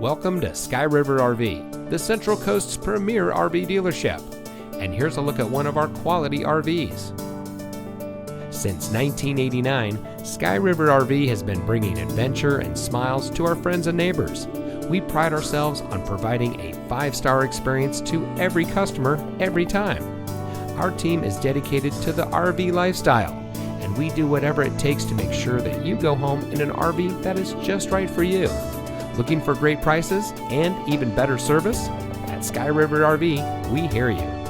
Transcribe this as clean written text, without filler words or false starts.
Welcome to Sky River RV, the Central Coast's premier RV dealership. And here's a look at one of our quality RVs. Since 1989, Sky River RV has been bringing adventure and smiles to our friends and neighbors. We pride ourselves on providing a 5-star experience to every customer every time. Our team is dedicated to the RV lifestyle, and we do whatever it takes to make sure that you go home in an RV that is just right for you. Looking for great prices and even better service? At Sky River RV, we hear you.